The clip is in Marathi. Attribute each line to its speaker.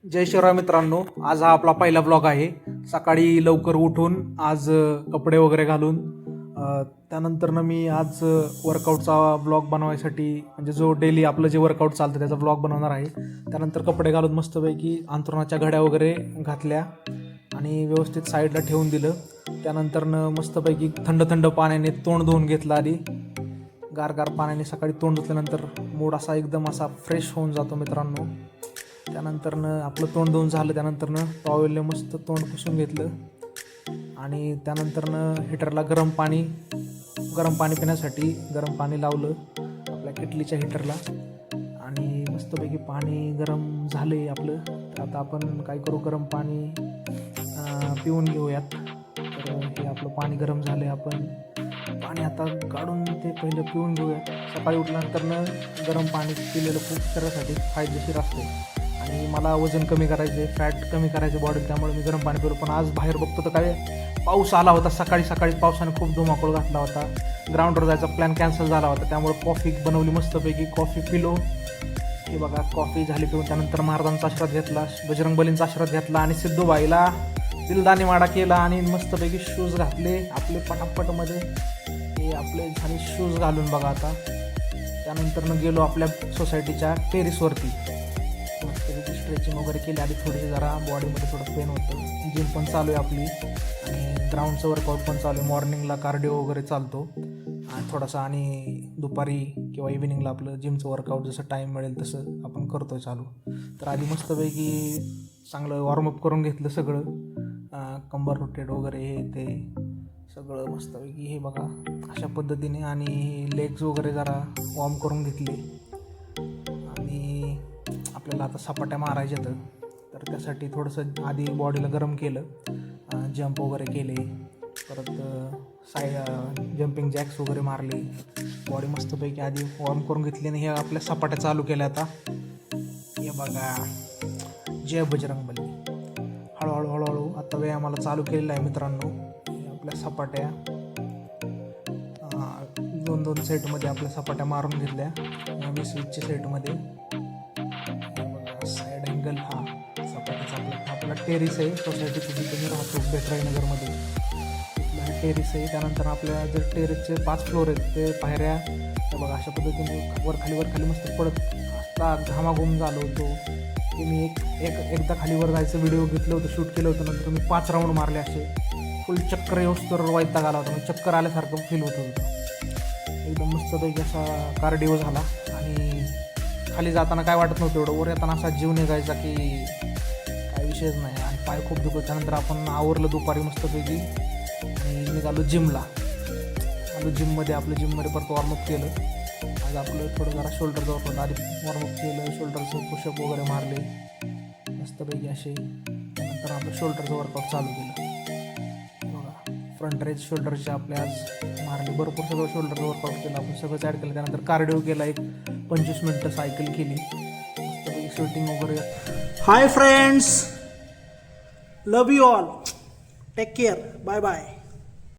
Speaker 1: जय शिवराय मित्रांनो, आज हा आपला पहिला ब्लॉग आहे. सकाळी लवकर उठून आज कपडे वगैरे घालून त्यानंतरनं मी आज वर्कआउटचा ब्लॉग बनवायसाठी म्हणजे जो डेली आपलं जे वर्कआउट चालतं त्याचा ब्लॉग बनवणार आहे. त्यानंतर कपडे घालून मस्तपैकी अंथरुणाच्या घड्या वगैरे घातल्या आणि व्यवस्थित साईडला ठेवून दिलं. त्यानंतरनं मस्तपैकी थंड थंड पाण्याने तोंड धुवून घेतलं. आधी गार पाण्याने सकाळी तोंड धुतल्यानंतर मूड असा एकदम असा फ्रेश होऊन जातो मित्रांनो. त्यानंतरनं आपलं तोंड धुवून झालं, त्यानंतरनं टॉवेलने मस्त तोंड पुसून घेतलं आणि त्यानंतरनं हिटरला गरम पाणी पिण्यासाठी गरम पाणी लावलं आपल्या किटलीच्या हिटरला आणि मस्तपैकी पाणी गरम झाले आपलं. तर आता आपण काय करू, गरम पाणी पिऊन घेऊयात. तर हे आपलं पाणी गरम झालं आहे, आपण पाणी आता काढून ते पहिलं पिऊन घेऊयात. सकाळी उठल्यानंतरनं गरम पाणी पिलेलं खूप शरीरासाठी फायदेशीर असते आणि मला वजन कमी करायचे, फॅट कमी करायचे बॉडी, त्यामुळे मी गरम पाणी पिलो. पण आज बाहेर बघतो तर काय पाऊस आला होता. सकाळी पावसाने खूप धुमाकूळ घातला होता. ग्राउंडवर जायचा प्लॅन कॅन्सल झाला होता, त्यामुळे कॉफी बनवली मस्तपैकी. कॉफी पिलो. हे बघा कॉफी झाली पिऊन. त्यानंतर महाराजांचा आशीर्वाद घेतला, बजरंगबलींचा आशीर्वाद घेतला आणि सिद्धूबाईला दिलदानी वाडा केला आणि मस्तपैकी शूज घातले आपले पटापटमध्ये. हे आपले झाले शूज घालून बघा आता. त्यानंतरनं गेलो आपल्या सोसायटीच्या टेरिसवरती. मस्तपैकी स्ट्रेचिंग वगैरे केली आधी, थोडीशी जरा बॉडीमध्ये थोडं पेन होतं. जिम पण चालू आहे आपली आणि ग्राउंडचं वर्कआउट पण चालू आहे. मॉर्निंगला कार्डिओ वगैरे चालतो आणि थोडासा, आणि दुपारी किंवा इव्हिनिंगला आपलं जिमचं वर्कआउट जसं टाईम मिळेल तसं आपण करतो आहे चालू. तर आधी मस्तपैकी चांगलं वॉर्मअप करून घेतलं सगळं, कंबर रोटेट वगैरे हे ते सगळं मस्तपैकी. हे बघा अशा पद्धतीने, आणि लेग्स वगैरे जरा वॉर्म करून घेतले आणि आपल्याला आता सपाट्या मारायच्या. तर त्यासाठी थोडंसं आधी बॉडीला गरम केलं, जंप वगैरे केले, परत जंपिंग जॅक्स वगैरे मारले. बॉडी मस्तपैकी आधी वॉर्म करून घेतली आणि हे आपल्या सपाट्या चालू केल्या आता. हे बघा, जय बजरंगबली. हळूहळू आता व्यायामाला चालू केलेला आहे मित्रांनो. आपल्या सपाट्या 2-2 सेटमध्ये आपल्या सपाट्या मारून घेतल्या 20-20च्या सेटमध्ये. साईड अँगल हा सपाट्याचा आपला टेरिस आहे सोसायटीचं, जिथे मी राहतो बेटराईनगरमध्ये. तिथला टेरिस आहे. त्यानंतर आपल्या जर टेरिसचे 5 फ्लोर आहेत, ते पायऱ्या बघा अशा पद्धतीने वर खाली मस्त पडत आता घामाघूम झालो होतो. की मी एकदा खालीवर जायचं व्हिडिओ घेतलं होतं, शूट केलं होतं. नंतर मी 5 राऊंड मारले असे फुल चक्कर येऊस्तर वैताग आला होता. चक्कर आल्यासारखं फील होत होतं. एकदम मस्तपैकी असा कार्डिओ झाला आणि खाली जाताना काय वाटत नव्हतं एवढं, वर येताना असा जीव निघायचा की काय विषयच नाही आणि पाय खूप दुखत. त्यानंतर आपण आवरलं दुपारी मस्तपैकी आणि निघालो जिमला. जिममध्ये परत वॉर्मअप केलं. आज आपलं थोडं जरा शोल्डरचं वर्कआउट आधी वॉर्मअप केलं, शोल्डरचं पुशअप वगैरे मारले मस्तपैकी असे. त्यानंतर आपलं शोल्डरचं वर्कआउट चालू केलं. फ्रंट रेज शोल्डरचे आपले आज मारले, भरपूर सगळं शोल्डरचं वर्कआउट केलं आपण, सगळंच ॲड केलं. त्यानंतर कार्डिओ केला, एक 25 मिनटं सायकल केली मस्तपैकी, स्वेटिंग वगैरे.
Speaker 2: Hi friends, love you all, take care, bye bye.